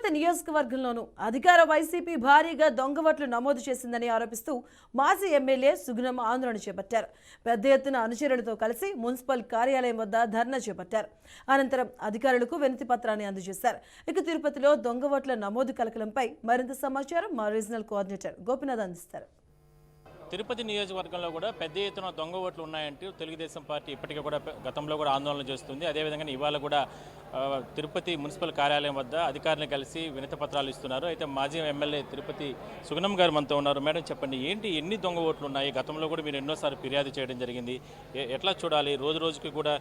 తిరుపతి నియోజకవర్గంలోనూ అధికార వైసీపీ భారీగా దొంగ ఓట్లు నమోదు చేసిందని ఆరోపిస్తూ మాజీ ఎమ్మెల్యే సుగుణమ్మ ఆందోళన చేపట్టారు. పెద్ద ఎత్తున అనుచరులతో కలిసి మున్సిపల్ కార్యాలయం వద్ద ధర్నా చేపట్టారు. అనంతరం అధికారులకు వినతి పత్రాన్ని అందజేశారు. ఇక తిరుపతిలో దొంగ ఓట్ల నమోదు కలకలంపై మరింత సమాచారం మా రీజనల్ కోఆర్డినేటర్ గోపినాథ్ అందిస్తారు. తిరుపతి నియోజకవర్గంలో కూడా పెద్ద ఎత్తున దొంగ ఓట్లు ఉన్నాయంటూ తెలుగుదేశం పార్టీ ఇప్పటికీ కూడా గతంలో కూడా ఆందోళన చేస్తుంది. అదేవిధంగా ఇవాళ కూడా తిరుపతి మున్సిపల్ కార్యాలయం వద్ద అధికారులను కలిసి వినతి పత్రాలు ఇస్తున్నారు. అయితే మాజీ ఎమ్మెల్యే తిరుపతి సుగుణం గారు మనతో ఉన్నారు. మేడం చెప్పండి, ఏంటి ఎన్ని దొంగ ఓట్లు ఉన్నాయి? గతంలో కూడా మీరు ఎన్నోసార్లు ఫిర్యాదు చేయడం జరిగింది. ఎట్లా చూడాలి? రోజు రోజుకి కూడా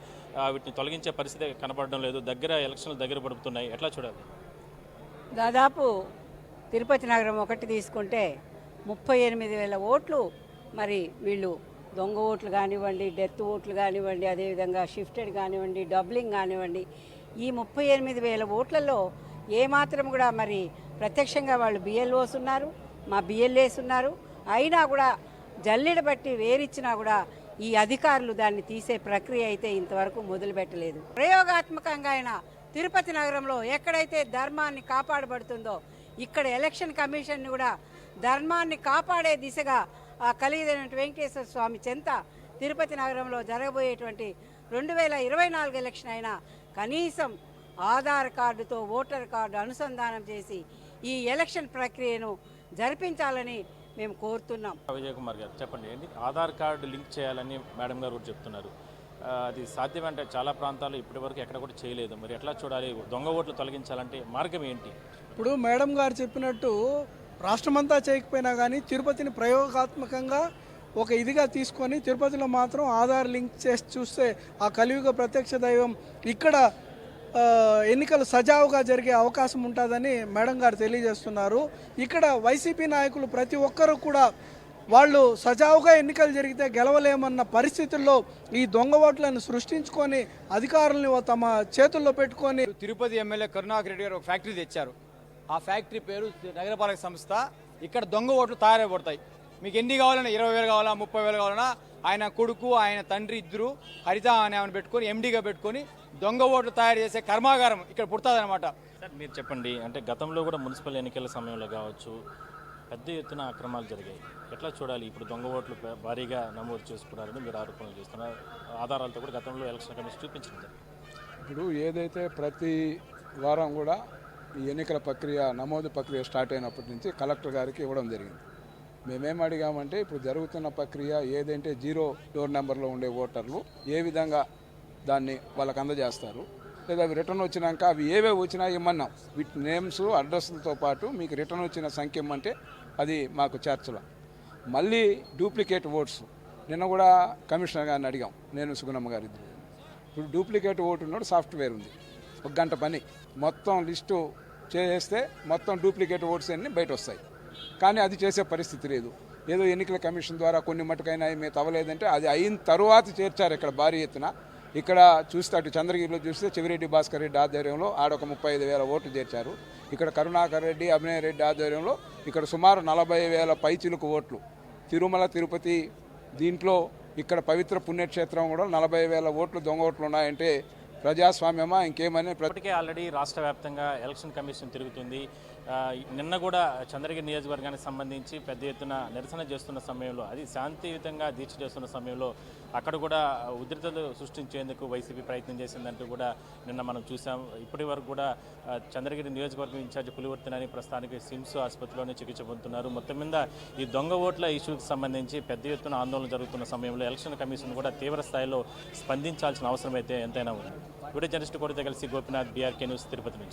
వీటిని తొలగించే పరిస్థితి కనపడడం లేదు. ఎలక్షన్లు దగ్గర పడుతున్నాయి. ఎట్లా చూడాలి? దాదాపు తిరుపతి నగరం ఒకటి తీసుకుంటే 38,000 ఓట్లు మరి వీళ్ళు దొంగ ఓట్లు కానివ్వండి, డెత్ ఓట్లు కానివ్వండి, అదేవిధంగా షిఫ్టెడ్ కానివ్వండి, డబ్లింగ్ కానివ్వండి, ఈ 38,000 ఓట్లలో ఏమాత్రం కూడా మరి ప్రత్యక్షంగా వాళ్ళు బిఎల్ఓస్ ఉన్నారు, మా బిఎల్ఏస్ ఉన్నారు. అయినా కూడా జల్లెడ బట్టి వేరిచ్చినా కూడా ఈ అధికారులు దాన్ని తీసే ప్రక్రియ అయితే ఇంతవరకు మొదలుపెట్టలేదు. ప్రయోగాత్మకంగా అయినా తిరుపతి నగరంలో ఎక్కడైతే ధర్మాన్ని కాపాడబడుతుందో ఇక్కడ ఎలక్షన్ కమిషన్ కూడా ధర్మాన్ని కాపాడే దిశగా కలిగినటువంటి వెంకటేశ్వర స్వామి చెంత తిరుపతి నగరంలో జరగబోయేటువంటి 2024 ఎలక్షన్ అయినా కనీసం ఆధార్ కార్డుతో ఓటర్ కార్డు అనుసంధానం చేసి ఈ ఎలక్షన్ ప్రక్రియను జరిపించాలని మేము కోరుతున్నాం. విజయ్ కుమార్ గారు చెప్పండి, ఏంటి ఆధార్ కార్డు లింక్ చేయాలని మేడం గారు కూడా చెప్తున్నారు. అది సాధ్యమంటే చాలా ప్రాంతాల్లో ఇప్పటివరకు ఎక్కడ కూడా చేయలేదు. మరి ఎట్లా చూడాలి? దొంగ ఓట్లు తొలగించాలంటే మార్గం ఏంటి? ఇప్పుడు మేడం గారు చెప్పినట్టు రాష్ట్రమంతా చేయకపోయినా కానీ తిరుపతిని ప్రయోగాత్మకంగా ఒక ఇదిగా తీసుకొని తిరుపతిలో మాత్రం ఆధార్ లింక్ చేసి చూస్తే ఆ కలియుగ ప్రత్యక్ష దైవం ఇక్కడ ఎన్నికలు సజావుగా జరిగే అవకాశం ఉంటుందని మేడం గారు తెలియజేస్తున్నారు. ఇక్కడ వైసీపీ నాయకులు ప్రతి ఒక్కరూ కూడా వాళ్ళు సజావుగా ఎన్నికలు జరిగితే గెలవలేమన్న పరిస్థితుల్లో ఈ దొంగ ఓట్లను సృష్టించుకొని అధికారులను తమ చేతుల్లో పెట్టుకొని తిరుపతి ఎమ్మెల్యే కరుణాకర్ రెడ్డి గారు ఒక ఫ్యాక్టరీ తెచ్చారు. ఆ ఫ్యాక్టరీ పేరు నగరపాలక సంస్థ. ఇక్కడ దొంగ ఓట్లు తయారైపోతాయి. మీకు ఎన్ని కావాలన్నా 20,000 కావాలా, 30,000 కావాలన్నా ఆయన కొడుకు ఆయన తండ్రి ఇద్దరు హరిత అనే ఆమెను పెట్టుకొని ఎండీగా పెట్టుకొని దొంగ ఓట్లు తయారు చేసే కర్మాగారం ఇక్కడ పుడుతుంది అనమాట. సార్ మీరు చెప్పండి, అంటే గతంలో కూడా మున్సిపల్ ఎన్నికల సమయంలో కావచ్చు పెద్ద ఎత్తున అక్రమాలు జరిగాయి. ఎట్లా చూడాలి? ఇప్పుడు దొంగ ఓట్లు భారీగా నమోదు చేసుకున్నారని మీరు ఆరోపణలు చేస్తున్నారు. ఆధారాలతో కూడా గతంలో ఎలక్షన్ కమిషన్ చూపించింది. ఇప్పుడు ఏదైతే ప్రతి వారం కూడా ఈ ఎన్నికల ప్రక్రియ నమోదు ప్రక్రియ స్టార్ట్ అయినప్పటి నుంచి కలెక్టర్ గారికి ఇవ్వడం జరిగింది. మేమేం అడిగామంటే ఇప్పుడు జరుగుతున్న ప్రక్రియ ఏదంటే 0 డోర్ నెంబర్లో ఉండే ఓటర్లు ఏ విధంగా దాన్ని వాళ్ళకి అందజేస్తారు, లేదా అవి రిటర్న్ వచ్చినాక అవి ఏవేవి వచ్చినా ఇమ్మన్నాం. వీటి నేమ్స్ అడ్రస్లతో పాటు మీకు రిటర్న్ వచ్చిన సంఖ్య ఇమ్మంటే అది మాకు చేర్చల. మళ్ళీ డూప్లికేట్ ఓట్స్ నిన్న కూడా కమిషనర్ గారిని అడిగాం, నేను సుగుణమ్మ గారి ఇద్దరు. ఇప్పుడు డూప్లికేట్ ఓటు ఉన్నాడు, సాఫ్ట్వేర్ ఉంది, 1 గంట పని మొత్తం లిస్టు చేస్తే మొత్తం డూప్లికేట్ ఓట్స్ అన్నీ బయట వస్తాయి. కానీ అది చేసే పరిస్థితి లేదు. ఏదో ఎన్నికల కమిషన్ ద్వారా కొన్ని మటుకైనా మేము తవ్వలేదంటే అది అయిన తరువాత చేర్చారు ఇక్కడ భారీ ఎత్తున. ఇక్కడ చూస్తే అటు చంద్రగిరిలో చూస్తే చెవిరెడ్డి భాస్కర్ రెడ్డి ఆధ్వర్యంలో ఆడొక 35,000 ఓట్లు చేర్చారు. ఇక్కడ కరుణాకర్ రెడ్డి అభినయ్ రెడ్డి ఆధ్వర్యంలో ఇక్కడ సుమారు 40,000 పైచిలుకు ఓట్లు. తిరుమల తిరుపతి దీంట్లో ఇక్కడ పవిత్ర పుణ్యక్షేత్రం కూడా 40,000 ఓట్లు దొంగ ఓట్లు ఉన్నాయంటే ప్రజాస్వామ్యమా ఇంకేమని? ఇప్పటికే ఆల్రెడీ రాష్ట్ర వ్యాప్తంగా ఎలక్షన్ కమిషన్ తిరుగుతుంది. నిన్న కూడా చంద్రగిరి నియోజకవర్గానికి సంబంధించి పెద్ద ఎత్తున నిరసన చేస్తున్న సమయంలో, అది శాంతియుతంగా దీక్ష చేస్తున్న సమయంలో అక్కడ కూడా ఉద్రిక్తలు సృష్టించేందుకు వైసీపీ ప్రయత్నం చేసిందంటూ కూడా నిన్న మనం చూసాం. ఇప్పటి వరకు కూడా చంద్రగిరి నియోజకవర్గం ఇన్ఛార్జి పులివర్తినని ప్రస్తుతానికి సిమ్స్ ఆసుపత్రిలోనే చికిత్స పొందుతున్నారు. మొత్తం మీద ఈ దొంగ ఓట్ల ఇష్యూకి సంబంధించి పెద్ద ఎత్తున ఆందోళన జరుగుతున్న సమయంలో ఎలక్షన్ కమిషన్ కూడా తీవ్ర స్థాయిలో స్పందించాల్సిన అవసరం అయితే ఎంతైనా ఉంది. వీడియో జర్నలిస్ట్ కూడా కలిసి గోపినాథ్, BRK న్యూస్, తిరుపతి నుంచి.